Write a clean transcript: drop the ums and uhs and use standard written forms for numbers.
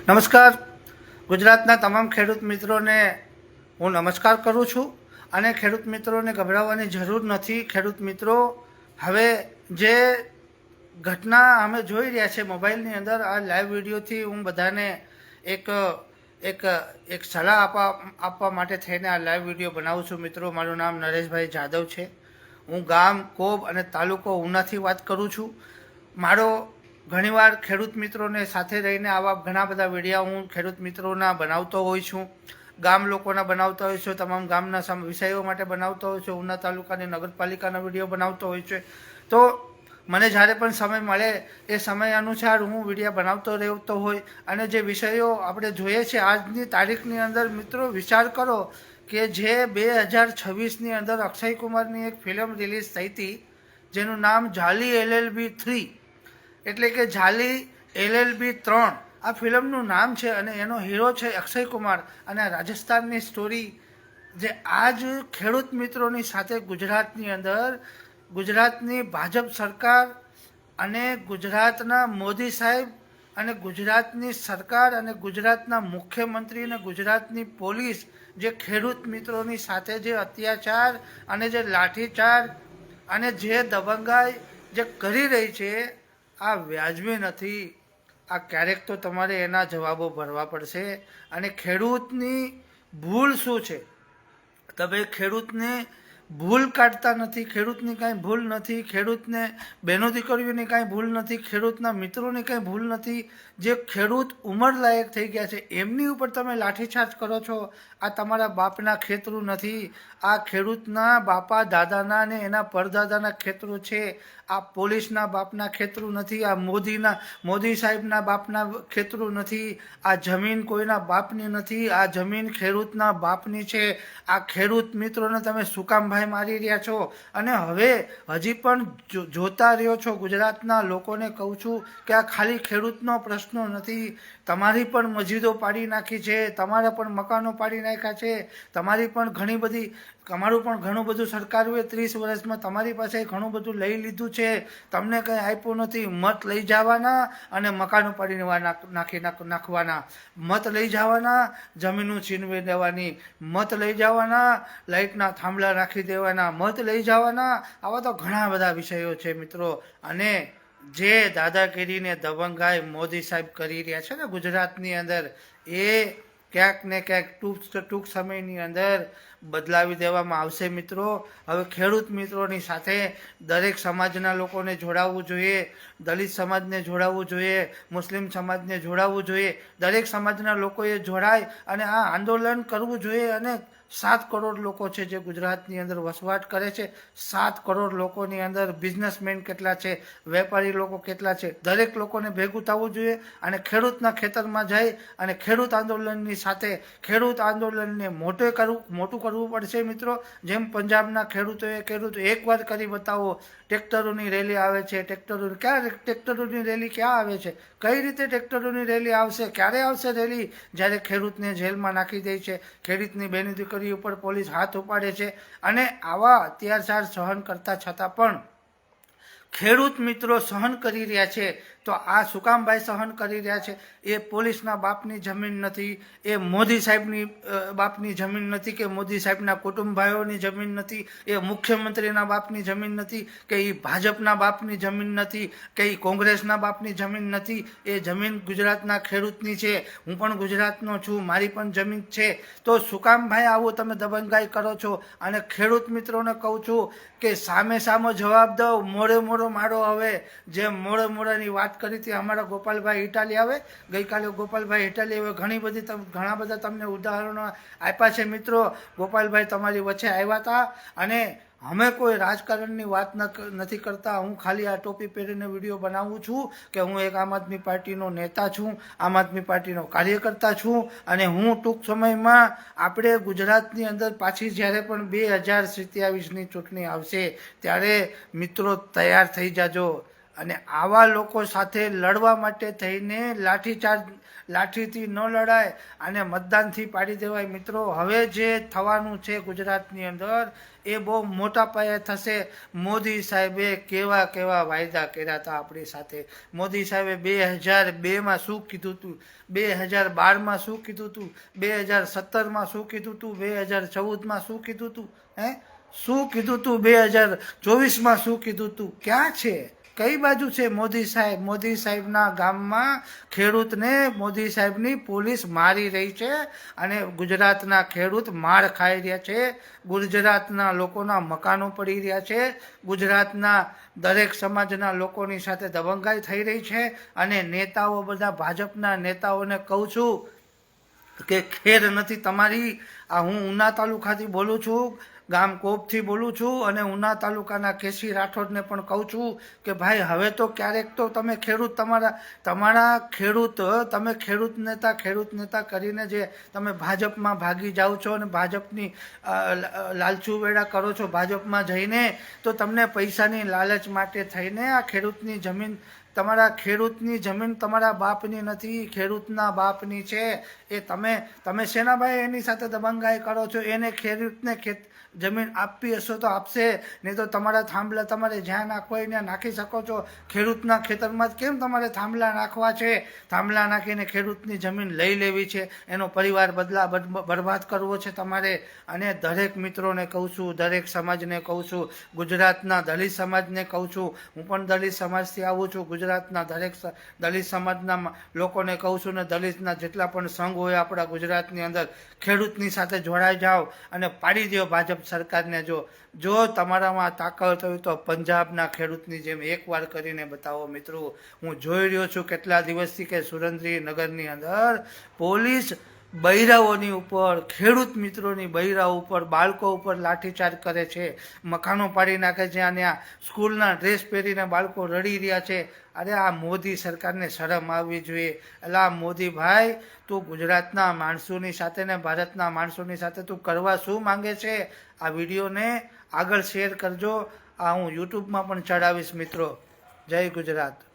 નમસ્કાર. ગુજરાતના તમામ ખેડૂત મિત્રોને હું નમસ્કાર કરું છું અને ખેડૂત મિત્રોને ગભરાવાની જરૂર નથી. ખેડૂત મિત્રો, હવે જે ઘટના અમે જોઈ રહ્યા છે મોબાઈલની અંદર, આ લાઈવ વિડીયોથી હું બધાને એક એક એક સલાહ આપવા માટે થઈને આ લાઈવ વિડીયો બનાવું છું. મિત્રો, મારું નામ નરેશભાઈ જાદવ છે. હું ગામ કોબ અને તાલુકો ઉનાથી વાત કરું છું. મારો ઘણીવાર ખેડૂત મિત્રોને સાથે રહીને આવા ઘણા બધા વિડીયો હું ખેડૂત મિત્રોના બનાવતો હોઉં છું, ગામ લોકોના બનાવતો હોઉં છું, તમામ ગામના વિષયો માટે બનાવતો હોઉં છું, ઉના તાલુકાની નગરપાલિકાના વિડીયો બનાવતો હોય છે. તો મને જ્યારે પણ સમય મળે એ સમય અનુસાર હું વિડીયો બનાવતો રહેતો હોય અને જે વિષયો આપણે જોઈએ છે આજની તારીખની અંદર, મિત્રો વિચાર કરો કે જે 2026ની અંદર અક્ષય કુમારની એક ફિલ્મ રિલીઝ થઈ હતી જેનું નામ જાલી LLB 3 એટલે કે જાલી LLB 3 આ ફિલ્મનું નામ છે અને એનો હીરો છે અક્ષય કુમાર. અને રાજસ્થાનની સ્ટોરી જે આજ ખેડૂત મિત્રોની સાથે ગુજરાતની અંદર ગુજરાતની ભાજપ સરકાર અને ગુજરાતના મોદી સાહેબ અને ગુજરાતની સરકાર અને ગુજરાતના મુખ્યમંત્રી અને ગુજરાતની પોલીસ જે ખેડૂત મિત્રોની સાથે જે અત્યાચાર અને જે લાઠીચાર્જ અને જે દબંગાઈ જે કરી રહી છે, આ વ્યાજબી નથી. આ ક્યારેક તો તમારે એના જવાબો ભરવા પડશે. અને ખેડૂતની ભૂલ શું છે? તમે ખેડૂતને ભૂલ કાઢતા નથી. ખેડૂતની કાંઈ ભૂલ નથી. ખેડૂતને બહેનો દીકરીઓની કાંઈ ભૂલ નથી. ખેડૂતના મિત્રોની કાંઈ ભૂલ નથી. જે ખેડૂત ઉંમરલાયક થઈ ગયા છે એમની ઉપર તમે લાઠીચાર્જ કરો છો. આ તમારા બાપના ખેતરું નથી. આ ખેડૂતના બાપા દાદાના ને એના પરદાદાના ખેતરો છે. આ પોલીસના બાપના ખેતરું નથી. આ મોદી સાહેબના બાપના ખેતરું નથી. આ જમીન કોઈના બાપની નથી. આ જમીન ખેડૂતના બાપની છે. આ ખેડૂત મિત્રોને તમે શું કામ ભાઈ મારી રહ્યા છો? અને હવે હજી પણ જોતા રહ્યો છો. ગુજરાતના લોકોને કહું છું કે આ ખાલી ખેડૂતનો પ્રશ્ન નથી. તમારી પણ મસ્જિદો પાડી નાખી છે, તમારા પણ મકાનો પાડી નાખ્યા છે, તમારું પણ ઘણું બધું સરકારોએ 30 વર્ષમાં તમારી પાસે ઘણું બધું લઈ લીધું છે. તમને કંઈ આપ્યું નથી. મત લઈ જવાના અને મકાનો પાડી નાખવાના, મત લઈ જવાના, જમીનો છીનવી દેવાની, મત લઈ જવાના, લાઇટના થાંભલા રાખી દેવાના, મત લઈ જવાના. આવા તો ઘણા બધા વિષયો છે મિત્રો. અને જે દાદાગીરીને દબંગાઈ મોદી સાહેબ કરી રહ્યા છે ને ગુજરાતની અંદર, એ ક્યાંક ને ક્યાંક ટૂંક સમયની અંદર બદલાવી દેવામાં આવશે મિત્રો. હવે ખેડૂત મિત્રોની સાથે દરેક સમાજના લોકોને જોડાવવું જોઈએ. દલિત સમાજને જોડાવવું જોઈએ, મુસ્લિમ સમાજને જોડાવવું જોઈએ. દરેક સમાજના લોકોએ જોડાય અને આ આંદોલન કરવું જોઈએ. અને 7 કરોડ લોકો છે જે ગુજરાતની અંદર વસવાટ કરે છે. 7 કરોડ લોકોની અંદર બિઝનેસમેન કેટલા છે, વેપારી લોકો કેટલા છે, દરેક લોકોને ભેગું થવું જોઈએ અને ખેડૂતના ખેતરમાં જઈ અને ખેડૂત આંદોલનની સાથે ખેડૂત આંદોલનને મોટું કરવું પડશે મિત્રો. જેમ પંજાબના ખેડૂતો એકવાર કરી બતાવો. ટ્રેક્ટરોની રેલી આવે છે. ટ્રેક્ટરોની રેલી ક્યાં આવે છે? કઈ રીતે ટ્રેક્ટરોની રેલી આવશે? ક્યારે આવશે રેલી? જ્યારે ખેડૂતને જેલમાં નાખી દે છે, ખેડૂતની બેની દીકરી ઉપર પોલીસ હાથ ઉપાડે છે. અને આવા અત્યાચાર સહન કરતા છતાં પણ ખેડૂત મિત્રો સહન કરી રહ્યા છે. તો આ શું કામ ભાઈ સહન કરી રહ્યા છે? એ પોલીસના બાપની જમીન નથી, એ મોદી સાહેબની બાપની જમીન નથી, કે મોદી સાહેબના કુટુંબભાઈઓની જમીન નથી, એ મુખ્યમંત્રીના બાપની જમીન નથી, કે એ ભાજપના બાપની જમીન નથી, કે એ કોંગ્રેસના બાપની જમીન નથી. એ જમીન ગુજરાતના ખેડૂતની છે. હું પણ ગુજરાતનો છું, મારી પણ જમીન છે. તો શું કામ ભાઈ આવું તમે દબંગાઈ કરો છો? અને ખેડૂત મિત્રોને કહું છું કે સામો જવાબ દો. મોડો મારો. હવે જે મોડાની વાત કરી હતી અમારા ગોપાલભાઈ ઇટાલી આવે, ગઈકાલે ગોપાલભાઈ ઇટાલી આવે, ઘણા બધા તમને ઉદાહરણો આપ્યા છે મિત્રો. ગોપાલભાઈ તમારી વચ્ચે આવ્યા હતા અને અમે કોઈ રાજકારણની વાત નથી કરતા. હું ખાલી આ ટોપી પહેરીને વિડીયો બનાવું છું કે હું એક આમ આદમી પાર્ટીનો નેતા છું, આમ આદમી પાર્ટીનો કાર્યકર્તા છું. અને હું ટૂંક સમયમાં આપણે ગુજરાતની અંદર પાછી જ્યારે પણ 2027ની ચૂંટણી આવશે ત્યારે મિત્રો તૈયાર થઈ જાજો. અને આવા લોકો સાથે લડવા માટે થઈને લાઠીથી ન લડાય અને મતદાનથી પાડી દેવાય. મિત્રો, હવે જે થવાનું છે ગુજરાતની અંદર એ બહુ મોટા પાયે થશે. મોદી સાહેબે કેવા કેવા વાયદા કર્યા હતા આપણી સાથે. મોદી સાહેબે 2002માં શું કીધું હતું, 2012માં શું કીધું હતું, 2017માં શું કીધું હતું, 2014માં શું કીધું હતું, શું કીધું હતું, 2024માં શું કીધું હતું, ક્યાં છે, કઈ બાજુ છે મોદી સાહેબ? મોદી સાહેબના ગામમાં ખેડૂતને મોદી સાહેબની પોલીસ મારી રહી છે અને ગુજરાતના ખેડૂત માર ખાઈ રહ્યા છે. ગુજરાતના લોકોના મકાનો પડી રહ્યા છે. ગુજરાતના દરેક સમાજના લોકોની સાથે દબંગાઈ થઈ રહી છે. અને નેતાઓ, બધા ભાજપના નેતાઓને કહું છું કે ખેર નથી તમારી. આ હું ઉના તાલુકાથી બોલું છું, ગામ કોપથી બોલું છું, અને ઉના તાલુકાના કેસી રાઠોડને પણ કહું છું કે ભાઈ, હવે તો ક્યારેક તો તમે ખેડૂત, તમે ખેડૂત નેતા કરીને જે તમે ભાજપમાં ભાગી જાઓ છો અને ભાજપની લાલચુ વેડા કરો છો ભાજપમાં જઈને, તો તમને પૈસાની લાલચ માટે થઈને આ ખેડૂતની જમીન, ખેડૂતની જમીન તમારા બાપની નથી, ખેડૂતના બાપની છે. એ તમે શેના ભાઈ એની સાથે દબંગાઈ કરો છો? એને ખેડૂતને જમીન આપવી હશો તો આપશે, નહીં તો તમારા થાંભલા તમારે જ્યાં નાખવા હોય ત્યાં નાખી શકો છો. ખેડૂતના ખેતરમાં જ કેમ તમારે થાંભલા નાખવા છે? થાંભલા નાખીને ખેડૂતની જમીન લઈ લેવી છે, એનો પરિવાર બરબાદ કરવો છે તમારે. અને દરેક મિત્રોને કહું છું, દરેક સમાજને કહું છું, ગુજરાતના દલિત સમાજને કહું છું, હું પણ દલિત સમાજથી આવું છું, ગુજરાતના દરેક દલિત સમાજના લોકોને કહું છું ને દલિતના જેટલા પણ સંઘ હોય આપણા ગુજરાતની અંદર, ખેડૂતની સાથે જોડાઈ જાઓ અને પાડી દો ભાજપ સરકારને. જો તમારામાં તાકાત હોય તો પંજાબના ખેડૂતની જેમ એકવાર કરીને બતાવો. મિત્રો, હું જોઈ રહ્યો છું કેટલા દિવસથી કે સુરેન્દ્રનગરની અંદર પોલીસ બૈરાઓની ઉપર, ખેડૂત મિત્રોની બૈરાઓ ઉપર, બાળકો ઉપર લાઠીચાર્જ કરે છે, મકાનો પાડી નાખે છે, અને આ સ્કૂલના ડ્રેસ પહેરીને બાળકો રડી રહ્યા છે. અરે, આ મોદી સરકારને શરમ આવવી જોઈએ. એટલે આ મોદી ભાઈ, તું ગુજરાતના માણસોની સાથે ને ભારતના માણસોની સાથે તું કરવા શું માંગે છે? આ વિડીયોને આગળ શેર કરજો. આ હું યુટ્યુબમાં પણ ચડાવીશ. મિત્રો, જય ગુજરાત.